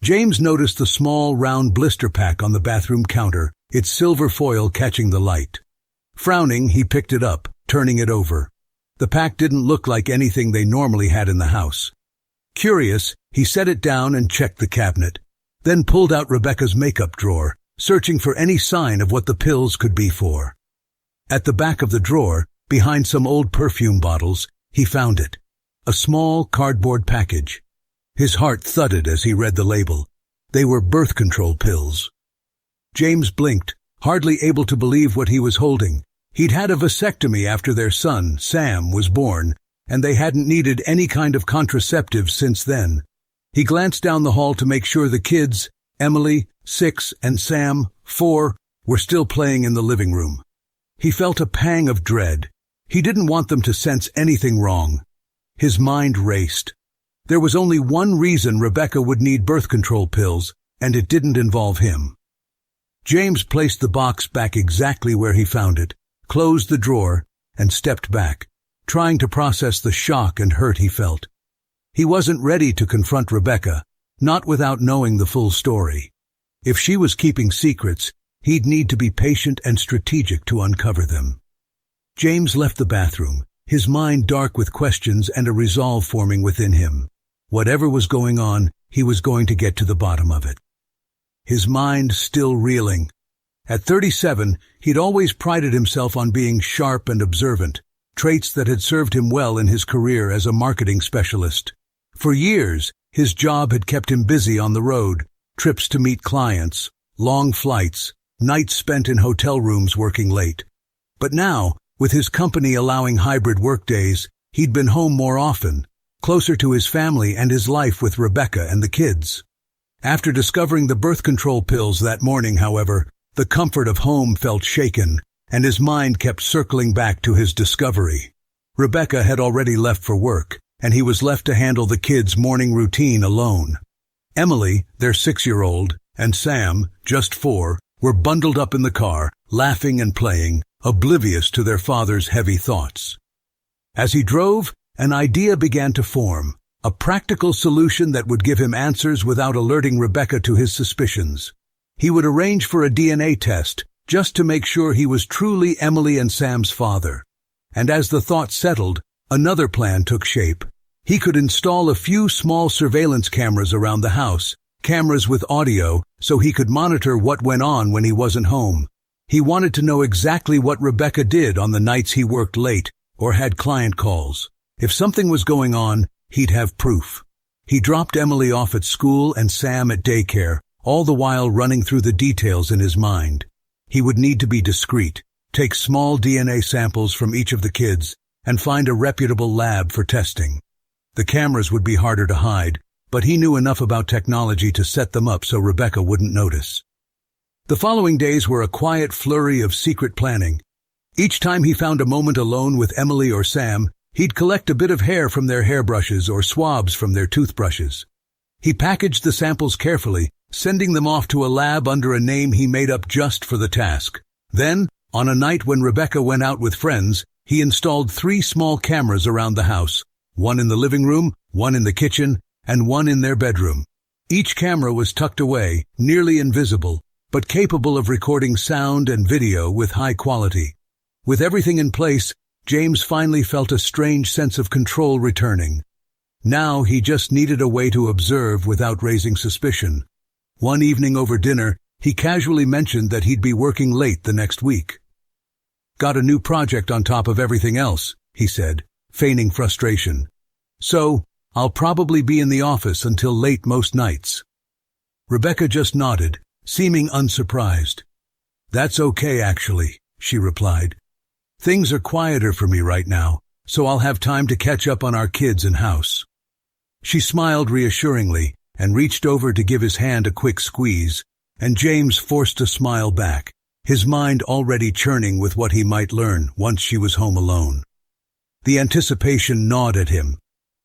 James noticed the small, round blister pack on the bathroom counter, its silver foil catching the light. Frowning, he picked it up, turning it over. The pack didn't look like anything they normally had in the house. Curious, he set it down and checked the cabinet, then pulled out Rebecca's makeup drawer, searching for any sign of what the pills could be for. At the back of the drawer, behind some old perfume bottles, he found it. A small cardboard package. His heart thudded as he read the label. They were birth control pills. James blinked, hardly able to believe what he was holding. He'd had a vasectomy after their son, Sam, was born, and they hadn't needed any kind of contraceptive since then. He glanced down the hall to make sure the kids, Emily, 6, and Sam, 4, were still playing in the living room. He felt a pang of dread. He didn't want them to sense anything wrong. His mind raced. There was only one reason Rebecca would need birth control pills, and it didn't involve him. James placed the box back exactly where he found it, closed the drawer, and stepped back, trying to process the shock and hurt he felt. He wasn't ready to confront Rebecca, not without knowing the full story. If she was keeping secrets, he'd need to be patient and strategic to uncover them. James left the bathroom, his mind dark with questions and a resolve forming within him. Whatever was going on, he was going to get to the bottom of it. His mind still reeling. At 37, he'd always prided himself on being sharp and observant, traits that had served him well in his career as a marketing specialist. For years, his job had kept him busy on the road, trips to meet clients, long flights, nights spent in hotel rooms working late. But now, with his company allowing hybrid workdays, he'd been home more often, closer to his family and his life with Rebecca and the kids. After discovering the birth control pills that morning, however, the comfort of home felt shaken, and his mind kept circling back to his discovery. Rebecca had already left for work, and he was left to handle the kids' morning routine alone. Emily, their 6-year-old, and Sam, just 4, were bundled up in the car, laughing and playing, oblivious to their father's heavy thoughts. As he drove, an idea began to form, a practical solution that would give him answers without alerting Rebecca to his suspicions. He would arrange for a DNA test, just to make sure he was truly Emily and Sam's father. And as the thought settled, another plan took shape. He could install a few small surveillance cameras around the house, cameras with audio, so he could monitor what went on when he wasn't home. He wanted to know exactly what Rebecca did on the nights he worked late or had client calls. If something was going on, he'd have proof. He dropped Emily off at school and Sam at daycare, all the while running through the details in his mind. He would need to be discreet, take small DNA samples from each of the kids, and find a reputable lab for testing. The cameras would be harder to hide, but he knew enough about technology to set them up so Rebecca wouldn't notice. The following days were a quiet flurry of secret planning. Each time he found a moment alone with Emily or Sam, he'd collect a bit of hair from their hairbrushes or swabs from their toothbrushes. He packaged the samples carefully, sending them off to a lab under a name he made up just for the task. Then, on a night when Rebecca went out with friends, he installed 3 small cameras around the house, one in the living room, one in the kitchen, and one in their bedroom. Each camera was tucked away, nearly invisible, but capable of recording sound and video with high quality. With everything in place, James finally felt a strange sense of control returning. Now he just needed a way to observe without raising suspicion. One evening over dinner, he casually mentioned that he'd be working late the next week. "Got a new project on top of everything else," he said, feigning frustration. "So, I'll probably be in the office until late most nights." Rebecca just nodded, seeming unsurprised. "That's okay, actually," she replied. "Things are quieter for me right now, so I'll have time to catch up on our kids and house." She smiled reassuringly and reached over to give his hand a quick squeeze, and James forced a smile back, his mind already churning with what he might learn once she was home alone. The anticipation gnawed at him.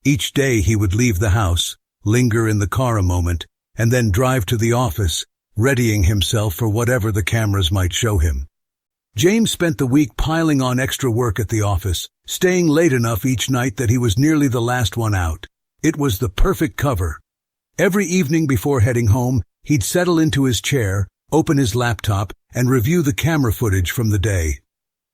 Each day he would leave the house, linger in the car a moment, and then drive to the office, readying himself for whatever the cameras might show him. James spent the week piling on extra work at the office, staying late enough each night that he was nearly the last one out. It was the perfect cover. Every evening before heading home, he'd settle into his chair, open his laptop, and review the camera footage from the day.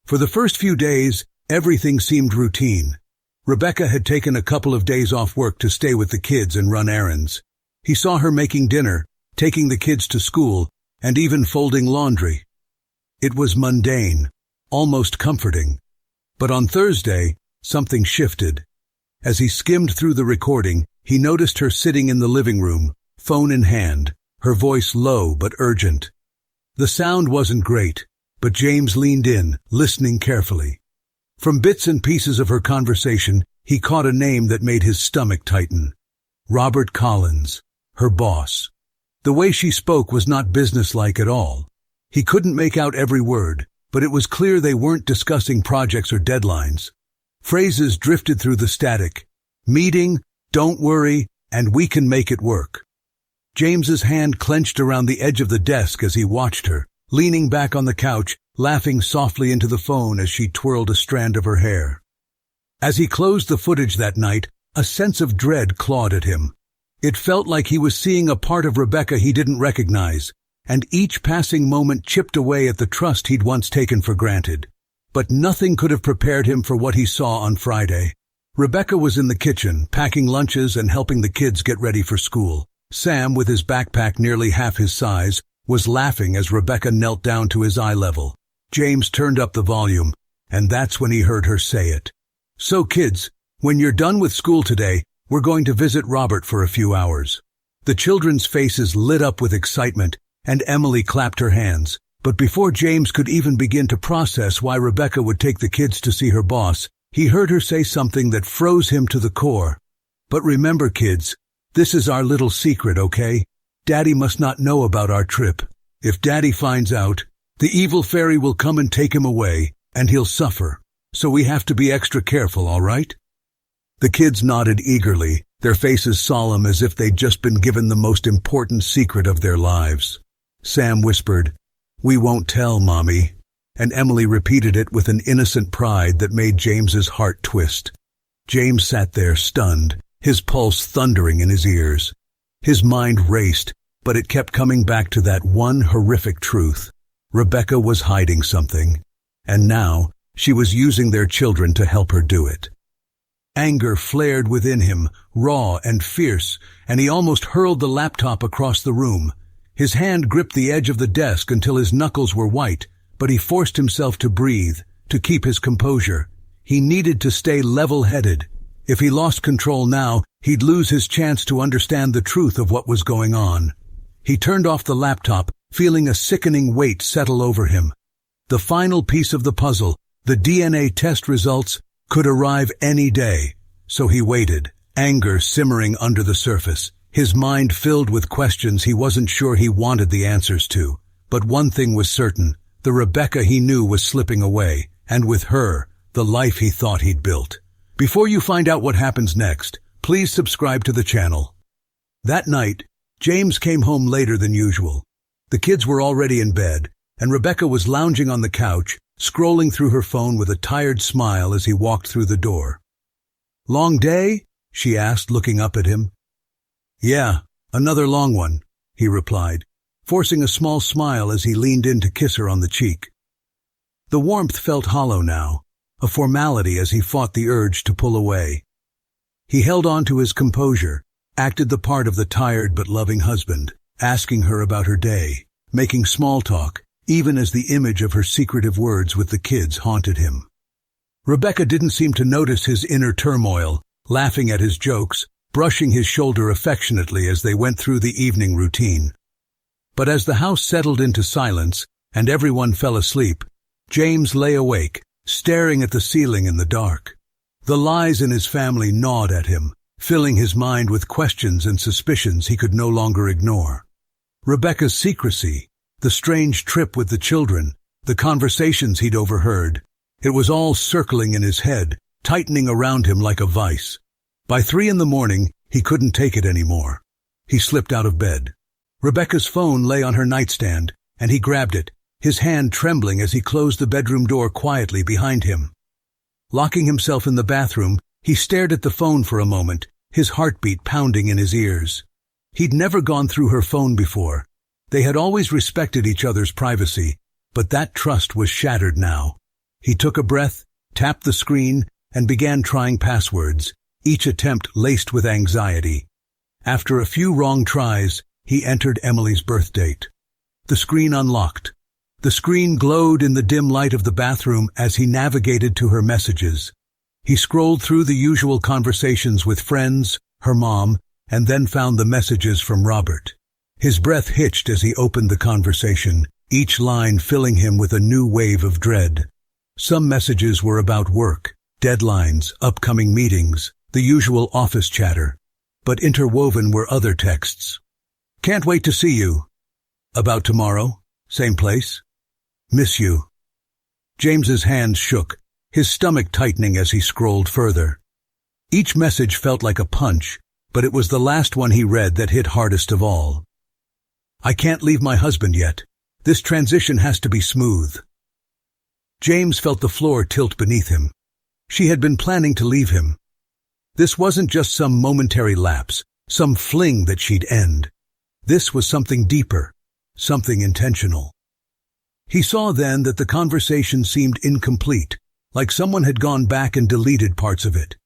For the first few days, everything seemed routine. Rebecca had taken a couple of days off work to stay with the kids and run errands. He saw her making dinner, taking the kids to school, and even folding laundry. It was mundane, almost comforting. But on Thursday, something shifted. As he skimmed through the recording, he noticed her sitting in the living room, phone in hand, her voice low but urgent. The sound wasn't great, but James leaned in, listening carefully. From bits and pieces of her conversation, he caught a name that made his stomach tighten. Robert Collins, her boss. The way she spoke was not businesslike at all. He couldn't make out every word, but it was clear they weren't discussing projects or deadlines. Phrases drifted through the static. Meeting, don't worry, and we can make it work. James's hand clenched around the edge of the desk as he watched her, leaning back on the couch, laughing softly into the phone as she twirled a strand of her hair. As he closed the footage that night, a sense of dread clawed at him. It felt like he was seeing a part of Rebecca he didn't recognize, and each passing moment chipped away at the trust he'd once taken for granted. But nothing could have prepared him for what he saw on Friday. Rebecca was in the kitchen, packing lunches and helping the kids get ready for school. Sam, with his backpack nearly half his size, was laughing as Rebecca knelt down to his eye level. James turned up the volume, and that's when he heard her say it. "So kids, when you're done with school today, we're going to visit Robert for a few hours." The children's faces lit up with excitement, and Emily clapped her hands. But before James could even begin to process why Rebecca would take the kids to see her boss, he heard her say something that froze him to the core. "But remember, kids, this is our little secret, okay? Daddy must not know about our trip. If Daddy finds out, the evil fairy will come and take him away, and he'll suffer. So we have to be extra careful, all right?" The kids nodded eagerly, their faces solemn as if they'd just been given the most important secret of their lives. Sam whispered, "We won't tell, Mommy," and Emily repeated it with an innocent pride that made James's heart twist. James sat there stunned, his pulse thundering in his ears. His mind raced, but it kept coming back to that one horrific truth. Rebecca was hiding something, and now she was using their children to help her do it. Anger flared within him, raw and fierce, and he almost hurled the laptop across the room. His hand gripped the edge of the desk until his knuckles were white, but he forced himself to breathe, to keep his composure. He needed to stay level-headed. If he lost control now, he'd lose his chance to understand the truth of what was going on. He turned off the laptop, feeling a sickening weight settle over him. The final piece of the puzzle, the DNA test results, could arrive any day. So he waited, anger simmering under the surface, his mind filled with questions he wasn't sure he wanted the answers to. But one thing was certain, the Rebecca he knew was slipping away, and with her, the life he thought he'd built. Before you find out what happens next, please subscribe to the channel. That night, James came home later than usual. The kids were already in bed, and Rebecca was lounging on the couch, scrolling through her phone with a tired smile as he walked through the door. "Long day?" she asked, looking up at him. "Yeah, another long one," he replied, forcing a small smile as he leaned in to kiss her on the cheek. The warmth felt hollow now, a formality as he fought the urge to pull away. He held on to his composure, acted the part of the tired but loving husband, asking her about her day, making small talk, even as the image of her secretive words with the kids haunted him. Rebecca didn't seem to notice his inner turmoil, laughing at his jokes, brushing his shoulder affectionately as they went through the evening routine. But as the house settled into silence and everyone fell asleep, James lay awake, staring at the ceiling in the dark. The lies in his family gnawed at him, filling his mind with questions and suspicions he could no longer ignore. Rebecca's secrecy, the strange trip with the children, the conversations he'd overheard, it was all circling in his head, tightening around him like a vice. By 3 a.m, he couldn't take it anymore. He slipped out of bed. Rebecca's phone lay on her nightstand, and he grabbed it, his hand trembling as he closed the bedroom door quietly behind him. Locking himself in the bathroom, he stared at the phone for a moment, his heartbeat pounding in his ears. He'd never gone through her phone before. They had always respected each other's privacy, but that trust was shattered now. He took a breath, tapped the screen, and began trying passwords, each attempt laced with anxiety. After a few wrong tries, he entered Emily's birth date. The screen unlocked. The screen glowed in the dim light of the bathroom as he navigated to her messages. He scrolled through the usual conversations with friends, her mom, and then found the messages from Robert. His breath hitched as he opened the conversation, each line filling him with a new wave of dread. Some messages were about work, deadlines, upcoming meetings, the usual office chatter. But interwoven were other texts. Can't wait to see you. About tomorrow? Same place? Miss you. James's hands shook, his stomach tightening as he scrolled further. Each message felt like a punch, but it was the last one he read that hit hardest of all. I can't leave my husband yet. This transition has to be smooth. James felt the floor tilt beneath him. She had been planning to leave him. This wasn't just some momentary lapse, some fling that she'd end. This was something deeper, something intentional. He saw then that the conversation seemed incomplete, like someone had gone back and deleted parts of it.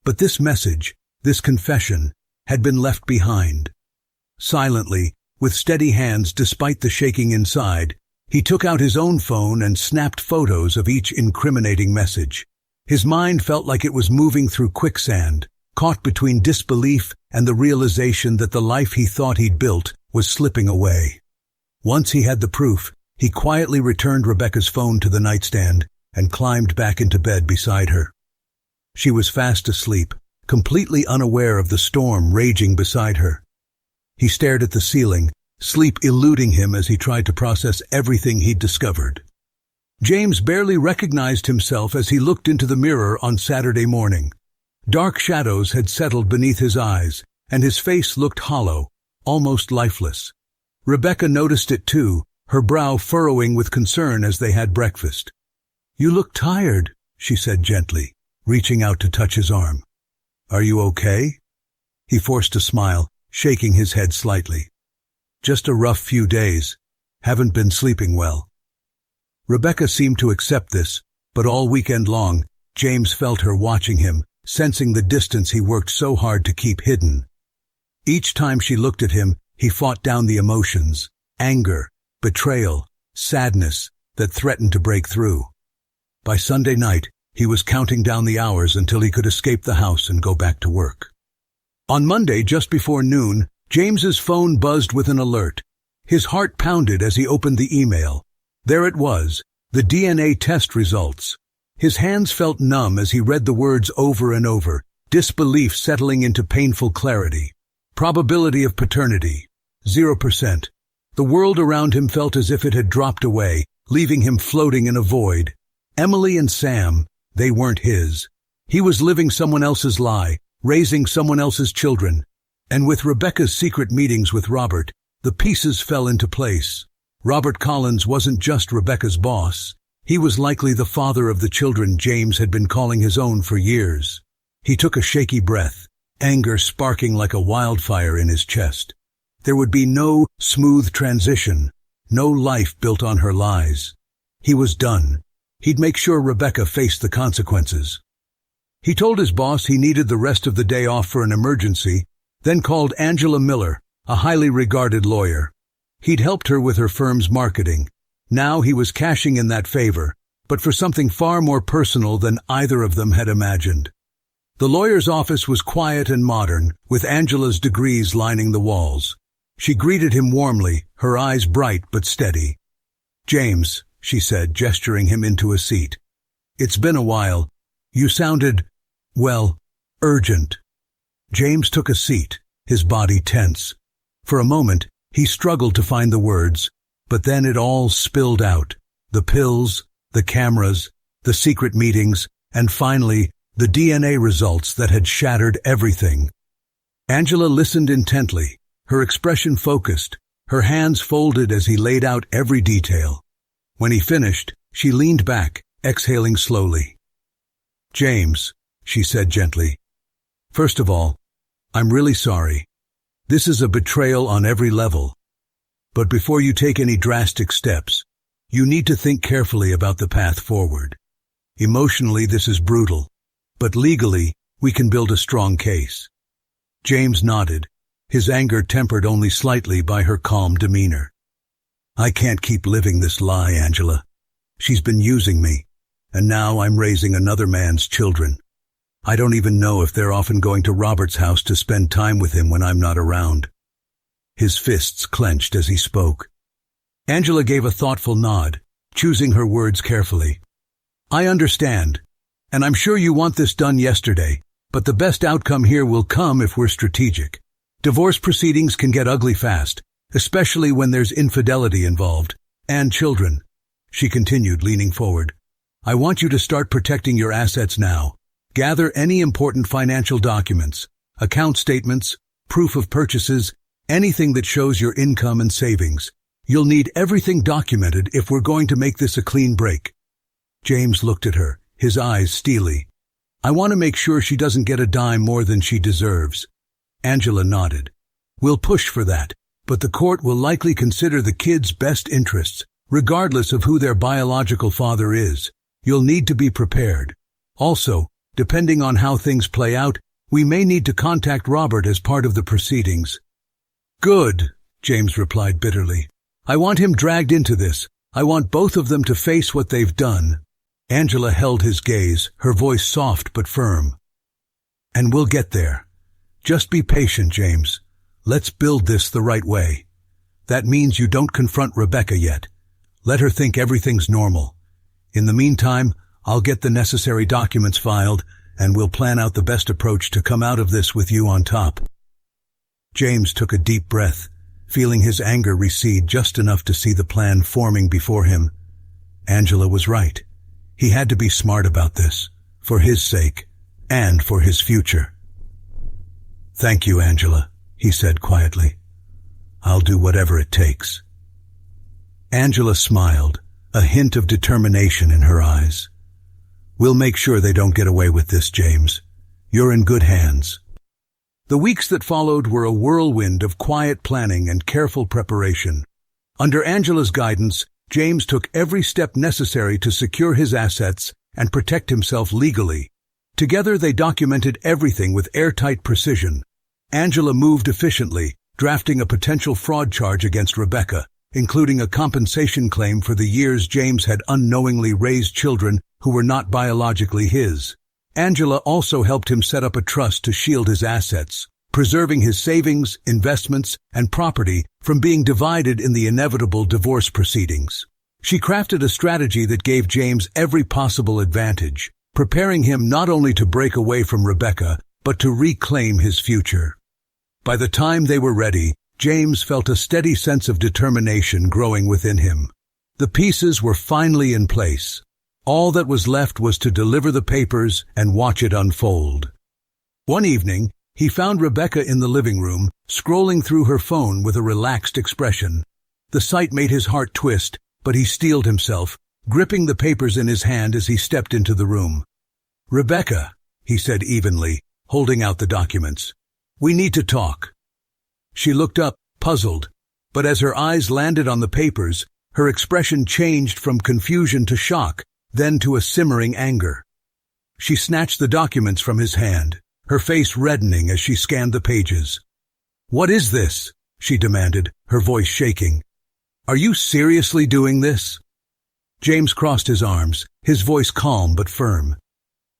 But this message, this confession, had been left behind. Silently, with steady hands despite the shaking inside, he took out his own phone and snapped photos of each incriminating message. His mind felt like it was moving through quicksand, caught between disbelief and the realization that the life he thought he'd built was slipping away. Once he had the proof, he quietly returned Rebecca's phone to the nightstand and climbed back into bed beside her. She was fast asleep, completely unaware of the storm raging beside her. He stared at the ceiling, sleep eluding him as he tried to process everything he'd discovered. James barely recognized himself as he looked into the mirror on Saturday morning. Dark shadows had settled beneath his eyes, and his face looked hollow, almost lifeless. Rebecca noticed it too, her brow furrowing with concern as they had breakfast. You look tired, she said gently, reaching out to touch his arm. Are you okay? He forced a smile, shaking his head slightly. Just a rough few days. Haven't been sleeping well. Rebecca seemed to accept this, but all weekend long, James felt her watching him, sensing the distance he worked so hard to keep hidden. Each time she looked at him, he fought down the emotions, anger, betrayal, sadness, that threatened to break through. By Sunday night, he was counting down the hours until he could escape the house and go back to work. On Monday, just before noon, James's phone buzzed with an alert. His heart pounded as he opened the email. There it was, the DNA test results. His hands felt numb as he read the words over and over, disbelief settling into painful clarity. Probability of paternity, 0%. The world around him felt as if it had dropped away, leaving him floating in a void. Emily and Sam, they weren't his. He was living someone else's lie, raising someone else's children. And with Rebecca's secret meetings with Robert, the pieces fell into place. Robert Collins wasn't just Rebecca's boss. He was likely the father of the children James had been calling his own for years. He took a shaky breath, anger sparking like a wildfire in his chest. There would be no smooth transition, no life built on her lies. He was done. He'd make sure Rebecca faced the consequences. He told his boss he needed the rest of the day off for an emergency, then called Angela Miller, a highly regarded lawyer. He'd helped her with her firm's marketing. Now he was cashing in that favor, but for something far more personal than either of them had imagined. The lawyer's office was quiet and modern, with Angela's degrees lining the walls. She greeted him warmly, her eyes bright but steady. James, she said, gesturing him into a seat. It's been a while. You sounded, well, urgent. James took a seat, his body tense. For a moment, he struggled to find the words, but then it all spilled out. The pills, the cameras, the secret meetings, and finally, the DNA results that had shattered everything. Angela listened intently, her expression focused, her hands folded as he laid out every detail. When he finished, she leaned back, exhaling slowly. James, she said gently, first of all, I'm really sorry. This is a betrayal on every level. But before you take any drastic steps, you need to think carefully about the path forward. Emotionally, this is brutal, but legally, we can build a strong case. James nodded, his anger tempered only slightly by her calm demeanor. I can't keep living this lie, Angela. She's been using me, and now I'm raising another man's children. I don't even know if they're often going to Robert's house to spend time with him when I'm not around. His fists clenched as he spoke. Angela gave a thoughtful nod, choosing her words carefully. I understand, and I'm sure you want this done yesterday, but the best outcome here will come if we're strategic. Divorce proceedings can get ugly fast, especially when there's infidelity involved, and children. She continued, leaning forward. I want you to start protecting your assets now. Gather any important financial documents, account statements, proof of purchases, anything that shows your income and savings. You'll need everything documented if we're going to make this a clean break. James looked at her, his eyes steely. I want to make sure she doesn't get a dime more than she deserves. Angela nodded. We'll push for that, but the court will likely consider the kids' best interests, regardless of who their biological father is. You'll need to be prepared. Also, depending on how things play out, we may need to contact Robert as part of the proceedings. Good, James replied bitterly. I want him dragged into this. I want both of them to face what they've done. Angela held his gaze, her voice soft but firm. And we'll get there. Just be patient, James. Let's build this the right way. That means you don't confront Rebecca yet. Let her think everything's normal. In the meantime, I'll get the necessary documents filed, and we'll plan out the best approach to come out of this with you on top. James took a deep breath, feeling his anger recede just enough to see the plan forming before him. Angela was right. He had to be smart about this, for his sake, and for his future. Thank you, Angela, he said quietly. I'll do whatever it takes. Angela smiled, a hint of determination in her eyes. We'll make sure they don't get away with this, James. You're in good hands. The weeks that followed were a whirlwind of quiet planning and careful preparation. Under Angela's guidance, James took every step necessary to secure his assets and protect himself legally. Together they documented everything with airtight precision. Angela moved efficiently, drafting a potential fraud charge against Rebecca, including a compensation claim for the years James had unknowingly raised children who were not biologically his. Angela also helped him set up a trust to shield his assets, preserving his savings, investments, and property from being divided in the inevitable divorce proceedings. She crafted a strategy that gave James every possible advantage, preparing him not only to break away from Rebecca, but to reclaim his future. By the time they were ready, James felt a steady sense of determination growing within him. The pieces were finally in place. All that was left was to deliver the papers and watch it unfold. One evening, he found Rebecca in the living room, scrolling through her phone with a relaxed expression. The sight made his heart twist, but he steeled himself, gripping the papers in his hand as he stepped into the room. Rebecca, he said evenly, holding out the documents. We need to talk. She looked up, puzzled, but as her eyes landed on the papers, her expression changed from confusion to shock, then to a simmering anger. She snatched the documents from his hand, her face reddening as she scanned the pages. What is this? She demanded, her voice shaking. Are you seriously doing this? James crossed his arms, his voice calm but firm.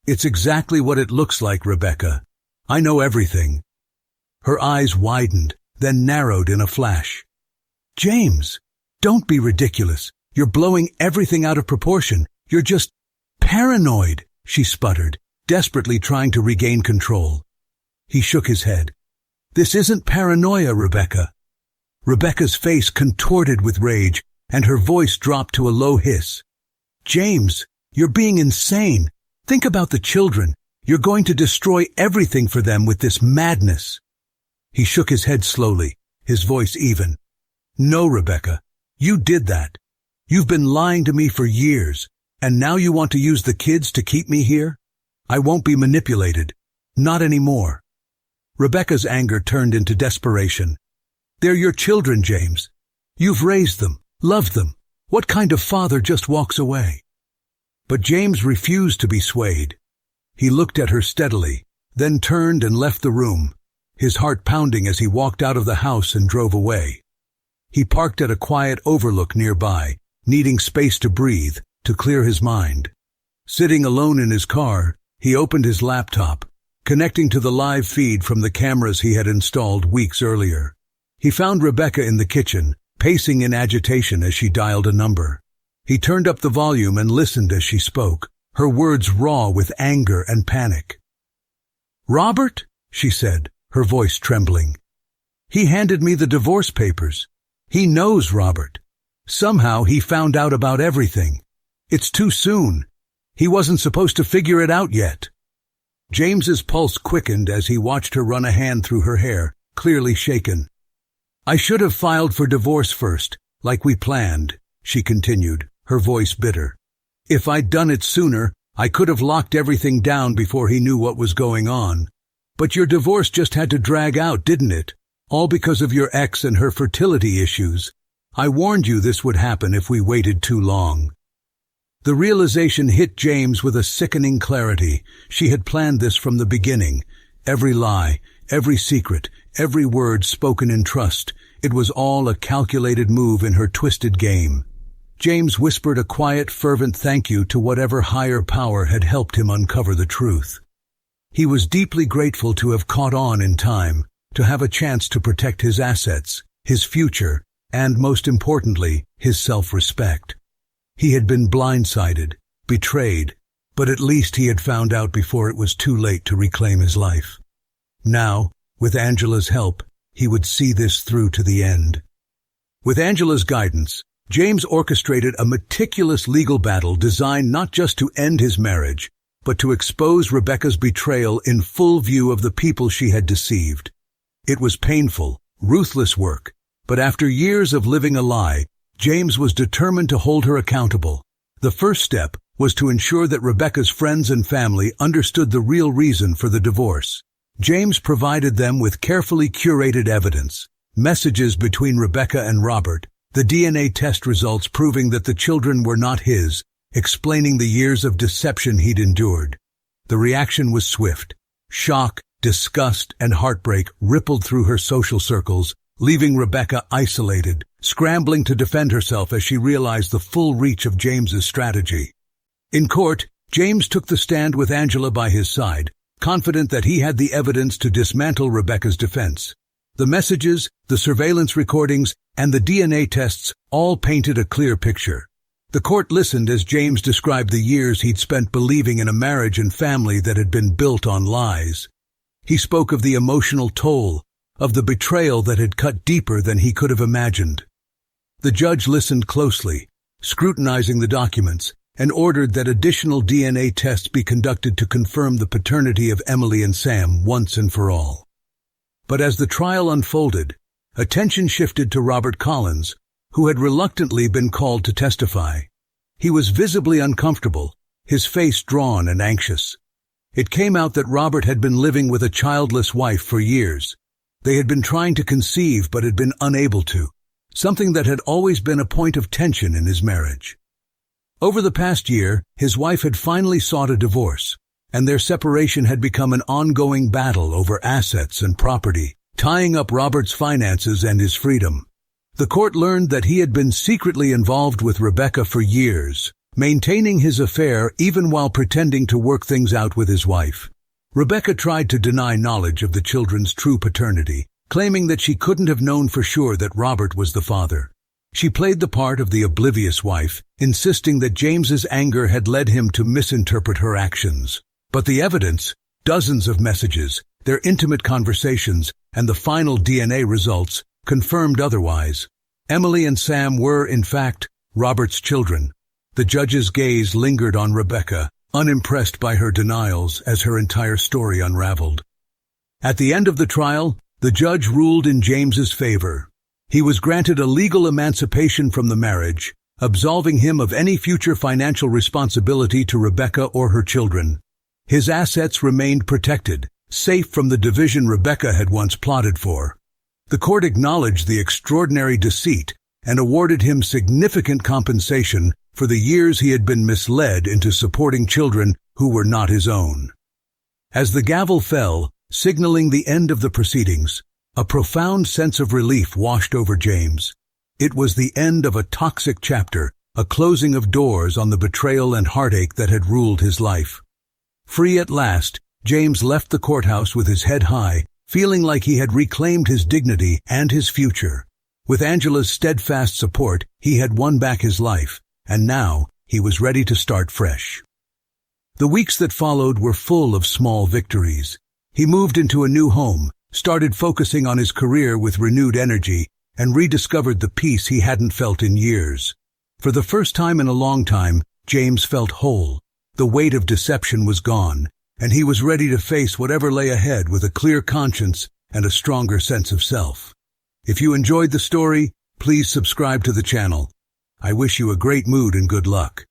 It's exactly what it looks like, Rebecca. I know everything. Her eyes widened, then narrowed in a flash. James, don't be ridiculous. You're blowing everything out of proportion. You're just paranoid, she sputtered, desperately trying to regain control. He shook his head. This isn't paranoia, Rebecca. Rebecca's face contorted with rage, and her voice dropped to a low hiss. James, you're being insane. Think about the children. You're going to destroy everything for them with this madness. He shook his head slowly, his voice even. No, Rebecca, you did that. You've been lying to me for years, and now you want to use the kids to keep me here? I won't be manipulated. Not anymore. Rebecca's anger turned into desperation. "They're your children, James. You've raised them, loved them. What kind of father just walks away?" But James refused to be swayed. He looked at her steadily, then turned and left the room, his heart pounding as he walked out of the house and drove away. He parked at a quiet overlook nearby, needing space to breathe, to clear his mind. Sitting alone in his car, he opened his laptop, connecting to the live feed from the cameras he had installed weeks earlier. He found Rebecca in the kitchen, pacing in agitation as she dialed a number. He turned up the volume and listened as she spoke, her words raw with anger and panic. "Robert," she said, her voice trembling. "He handed me the divorce papers. He knows Robert. Somehow he found out about everything. It's too soon. He wasn't supposed to figure it out yet." James's pulse quickened as he watched her run a hand through her hair, clearly shaken. "I should have filed for divorce first, like we planned," she continued, her voice bitter. "If I'd done it sooner, I could have locked everything down before he knew what was going on. But your divorce just had to drag out, didn't it? All because of your ex and her fertility issues. I warned you this would happen if we waited too long." The realization hit James with a sickening clarity. She had planned this from the beginning. Every lie, every secret, every word spoken in trust. It was all a calculated move in her twisted game. James whispered a quiet, fervent thank you to whatever higher power had helped him uncover the truth. He was deeply grateful to have caught on in time, to have a chance to protect his assets, his future, and, most importantly, his self-respect. He had been blindsided, betrayed, but at least he had found out before it was too late to reclaim his life. Now, with Angela's help, he would see this through to the end. With Angela's guidance, James orchestrated a meticulous legal battle designed not just to end his marriage, but to expose Rebecca's betrayal in full view of the people she had deceived. It was painful, ruthless work, but after years of living a lie, James was determined to hold her accountable. The first step was to ensure that Rebecca's friends and family understood the real reason for the divorce. James provided them with carefully curated evidence, messages between Rebecca and Robert, the DNA test results proving that the children were not his, explaining the years of deception he'd endured. The reaction was swift. Shock, disgust, and heartbreak rippled through her social circles, leaving Rebecca isolated, scrambling to defend herself as she realized the full reach of James's strategy. In court, James took the stand with Angela by his side, confident that he had the evidence to dismantle Rebecca's defense. The messages, the surveillance recordings, and the DNA tests all painted a clear picture. The court listened as James described the years he'd spent believing in a marriage and family that had been built on lies. He spoke of the emotional toll, of the betrayal that had cut deeper than he could have imagined. The judge listened closely, scrutinizing the documents, and ordered that additional DNA tests be conducted to confirm the paternity of Emily and Sam once and for all. But as the trial unfolded, attention shifted to Robert Collins, who had reluctantly been called to testify. He was visibly uncomfortable, his face drawn and anxious. It came out that Robert had been living with a childless wife for years. They had been trying to conceive but had been unable to, something that had always been a point of tension in his marriage. Over the past year, his wife had finally sought a divorce, and their separation had become an ongoing battle over assets and property, tying up Robert's finances and his freedom. The court learned that he had been secretly involved with Rebecca for years, maintaining his affair even while pretending to work things out with his wife. Rebecca tried to deny knowledge of the children's true paternity, claiming that she couldn't have known for sure that Robert was the father. She played the part of the oblivious wife, insisting that James's anger had led him to misinterpret her actions. But the evidence, dozens of messages, their intimate conversations, and the final DNA results confirmed otherwise. Emily and Sam were, in fact, Robert's children. The judge's gaze lingered on Rebecca, unimpressed by her denials as her entire story unraveled. At the end of the trial, the judge ruled in James's favor. He was granted a legal emancipation from the marriage, absolving him of any future financial responsibility to Rebecca or her children. His assets remained protected, safe from the division Rebecca had once plotted for. The court acknowledged the extraordinary deceit and awarded him significant compensation for the years he had been misled into supporting children who were not his own. As the gavel fell, signaling the end of the proceedings, a profound sense of relief washed over James. It was the end of a toxic chapter, a closing of doors on the betrayal and heartache that had ruled his life. Free at last, James left the courthouse with his head high, feeling like he had reclaimed his dignity and his future. With Angela's steadfast support, he had won back his life, and now he was ready to start fresh. The weeks that followed were full of small victories. He moved into a new home, started focusing on his career with renewed energy, and rediscovered the peace he hadn't felt in years. For the first time in a long time, James felt whole. The weight of deception was gone, and he was ready to face whatever lay ahead with a clear conscience and a stronger sense of self. If you enjoyed the story, please subscribe to the channel. I wish you a great mood and good luck.